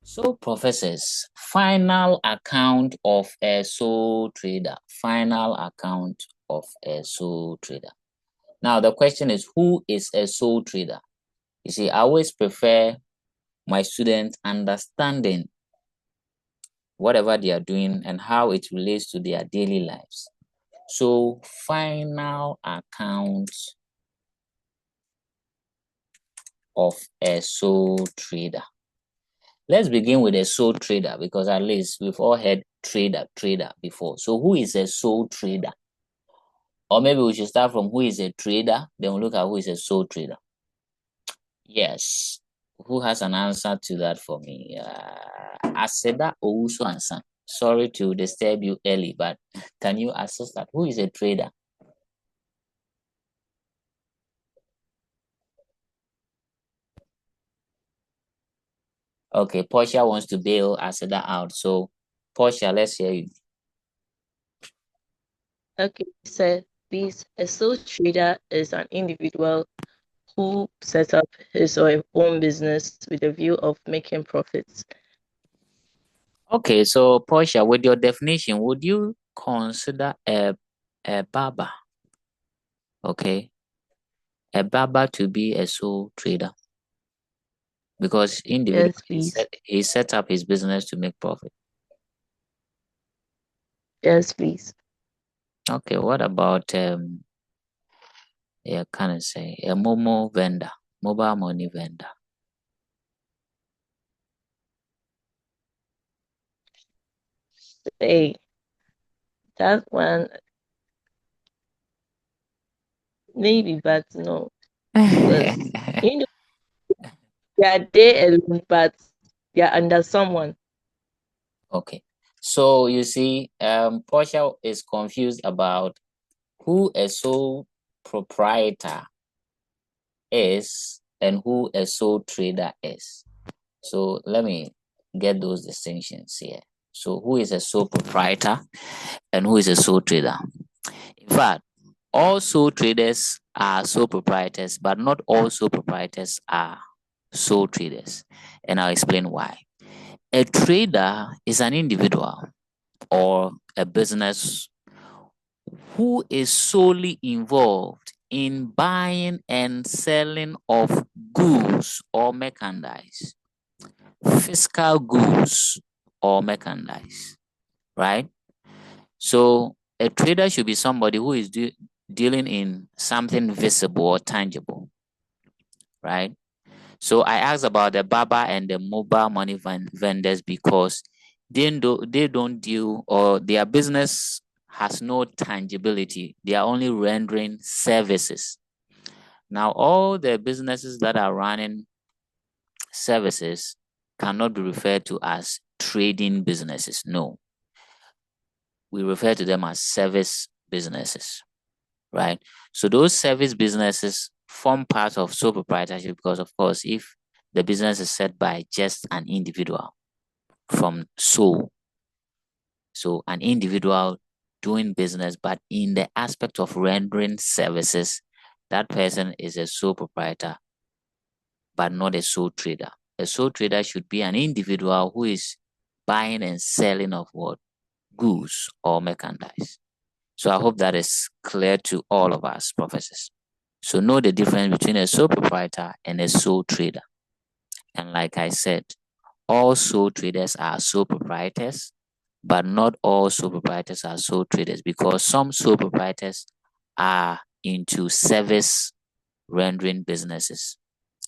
So, professors, final account of a sole trader. Final account of a sole trader. Now, the question is, who is a sole trader? You see, I always prefer my students understanding whatever they are doing and how it relates to their daily lives. So, final account of a sole trader. Let's begin with a sole trader because at least we've all heard trader before. So, who is a sole trader? Or maybe we should start from who is a trader, then we'll look at who is a sole trader. Yes. Who has an answer to that for me? Aseda Owusu Ansan. Sorry to disturb you early, but can you assist that? Who is a trader? Okay, Portia wants to bail Aseda out. So, Portia, let's hear you. Okay, so please, a sole trader is an individual who sets up his or her own business with a view of making profits. Okay, so Portia, with your definition, would you consider a barber, okay, a barber to be a sole trader? Because individual Yes, please. he set up his business to make profit. Yes, please. Okay, what about yeah, can I say a Momo vendor, mobile money vendor? Hey, that one maybe, but no, because you know they are there alone, but they are under someone. Okay, so you see, Portia is confused about who a sole proprietor is and who a sole trader is. So let me get those distinctions here. So who is a sole proprietor and who is a sole trader? In fact, all sole traders are sole proprietors, but not all sole proprietors are sole traders. And I'll explain why. A trader is an individual or a business who is solely involved in buying and selling of goods or merchandise, physical goods or merchandise, right? So a trader should be somebody who is dealing in something visible or tangible, right? So I asked about the barber and the mobile money vendors because they don't deal, or their business has no tangibility. They are only rendering services. Now, all the businesses that are running services cannot be referred to as trading businesses. No, we refer to them as service businesses, right? So those service businesses form part of sole proprietorship because, of course, if the business is set by just an individual from sole, so an individual doing business, but in the aspect of rendering services, that person is a sole proprietor, but not a sole trader. A sole trader should be an individual who is buying and selling of what? Goods or merchandise. So I hope that is clear to all of us, professors. So know the difference between a sole proprietor and a sole trader. And like I said, all sole traders are sole proprietors, but not all sole proprietors are sole traders because some sole proprietors are into service rendering businesses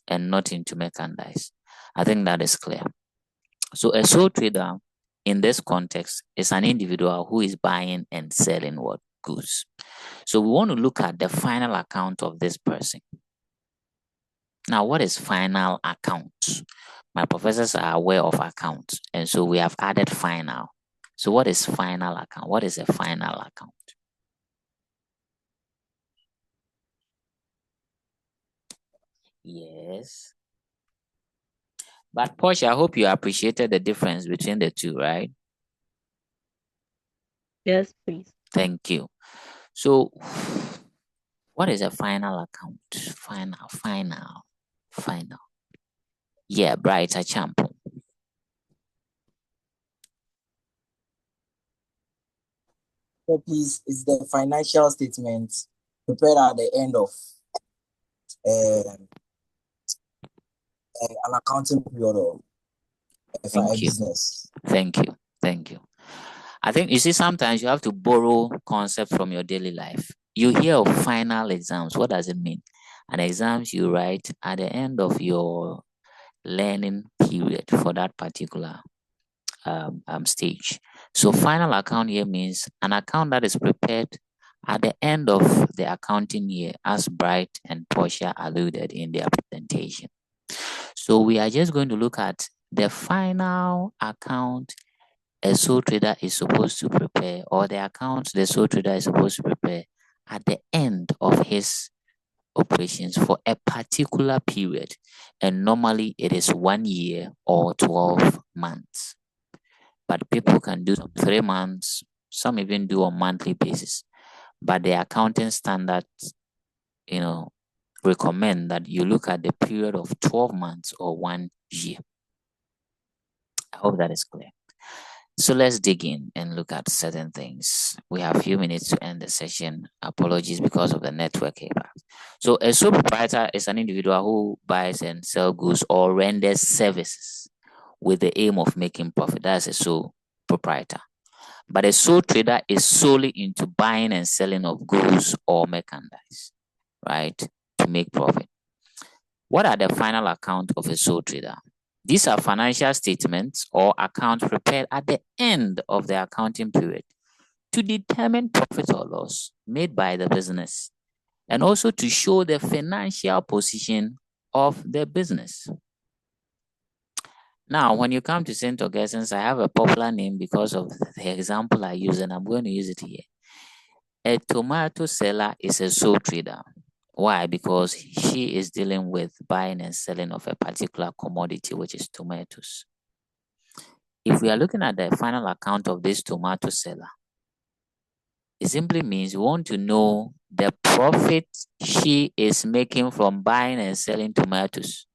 and not into merchandise. I think that is clear. So a sole trader in this context is an individual who is buying and selling what? Goods. So we want to look at the final account of this person. Now, what is final account? My professors are aware of accounts, and so we have added final. So what is final account? What is a final account? Yes. But Portia, I hope you appreciated the difference between the two, right? Yes, please. Thank you. So what is a final account? Final. Yeah, Brighter Champion. Please, is the financial statement prepared at the end of an accounting period of a business. Thank you. Thank you. I think you see, sometimes you have to borrow concepts from your daily life. You hear of final exams. What does it mean? An exams you write at the end of your learning period for that particular stage. So final account here means an account that is prepared at the end of the accounting year, as Bright and Portia alluded in their presentation. So we are just going to look at the final account a sole trader is supposed to prepare, or the accounts the sole trader is supposed to prepare at the end of his operations for a particular period. And normally it is 1 year or 12 months. But people can do 3 months, some even do on monthly basis. But the accounting standards, recommend that you look at the period of 12 months or 1 year. I hope that is clear. So let's dig in and look at certain things. We have a few minutes to end the session. Apologies because of the network impact. So a sole proprietor is an individual who buys and sells goods or renders services with the aim of making profit. That's a sole proprietor. But a sole trader is solely into buying and selling of goods or merchandise, right, to make profit. What are the final accounts of a sole trader? These are financial statements or accounts prepared at the end of the accounting period to determine profit or loss made by the business, and also to show the financial position of the business. Now, when you come to St. Augustine's, I have a popular name because of the example I use, and I'm going to use it here. A tomato seller is a sole trader. Why? Because she is dealing with buying and selling of a particular commodity, which is tomatoes. If we are looking at the final account of this tomato seller, it simply means we want to know the profit she is making from buying and selling tomatoes.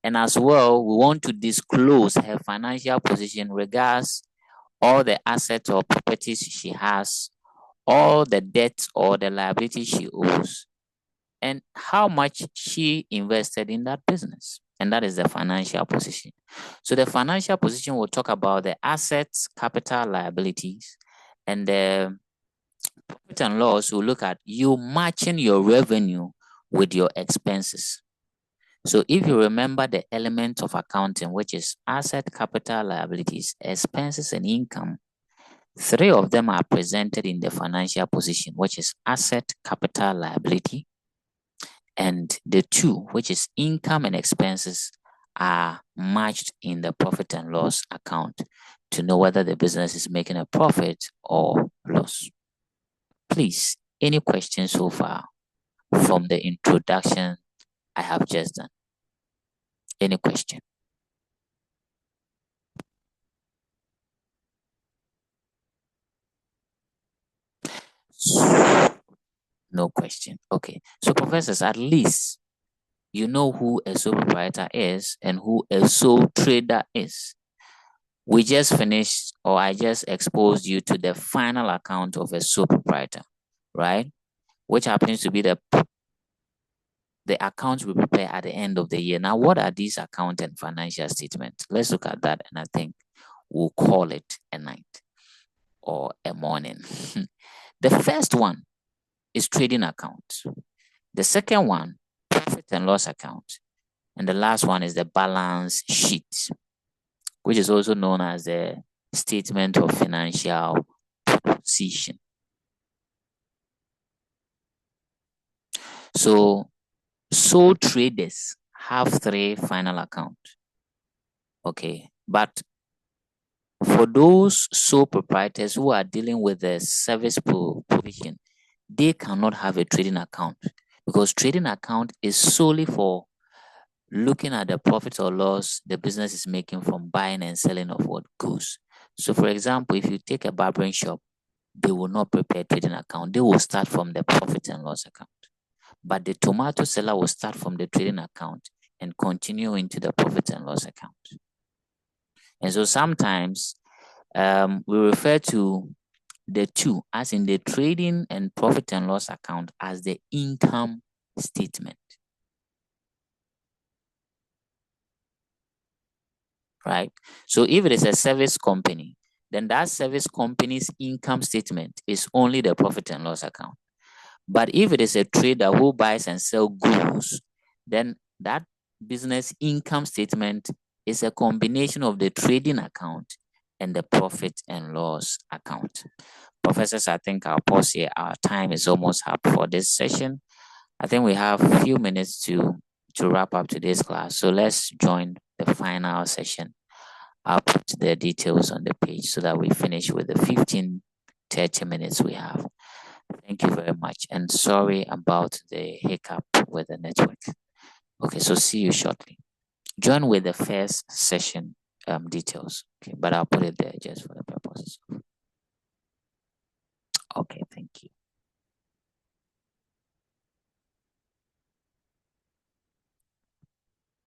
And as well, we want to disclose her financial position regards all the assets or properties she has, all the debts or the liabilities she owes, and how much she invested in that business. And that is the financial position. So the financial position will talk about the assets, capital, liabilities, and the profit and loss will look at you matching your revenue with your expenses. So if you remember the elements of accounting, which is asset, capital, liabilities, expenses, and income, 3 of them are presented in the financial position, which is asset, capital, liability. And the 2, which is income and expenses, are matched in the profit and loss account to know whether the business is making a profit or loss. Please, any questions so far from the introduction I have just done? Any question? No question. Okay. So professors, at least you know who a sole proprietor is and who a sole trader is. We just finished, or I just exposed you to the final account of a sole proprietor, right? Which happens to be the accounts we prepare at the end of the year. Now, what are these account and financial statements? Let's look at that, and I think we'll call it a night or a morning. The first one is trading account. The second one, profit and loss account. And the last one is the balance sheet, which is also known as the statement of financial position. So sole traders have 3 final accounts. Okay, but for those sole proprietors who are dealing with the service provision, they cannot have a trading account, because trading account is solely for looking at the profit or loss the business is making from buying and selling of what goods. So for example, if you take a barbering shop, they will not prepare trading account. They will start from the profit and loss account. But the tomato seller will start from the trading account and continue into the profit and loss account. And so sometimes we refer to the two, as in the trading and profit and loss account, as the income statement. Right? So if it is a service company, then that service company's income statement is only the profit and loss account. But if it is a trader who buys and sells goods, then that business income statement is a combination of the trading account and the profit and loss account. Professors, I think I'll pause here. Our time is almost up for this session. I think we have a few minutes to wrap up today's class. So let's join the final session. I'll put the details on the page so that we finish with the 15-30 minutes we have. Thank you very much. And sorry about the hiccup with the network. Okay, so see you shortly. Join with the first session details. Okay, but I'll put it there just for the purposes of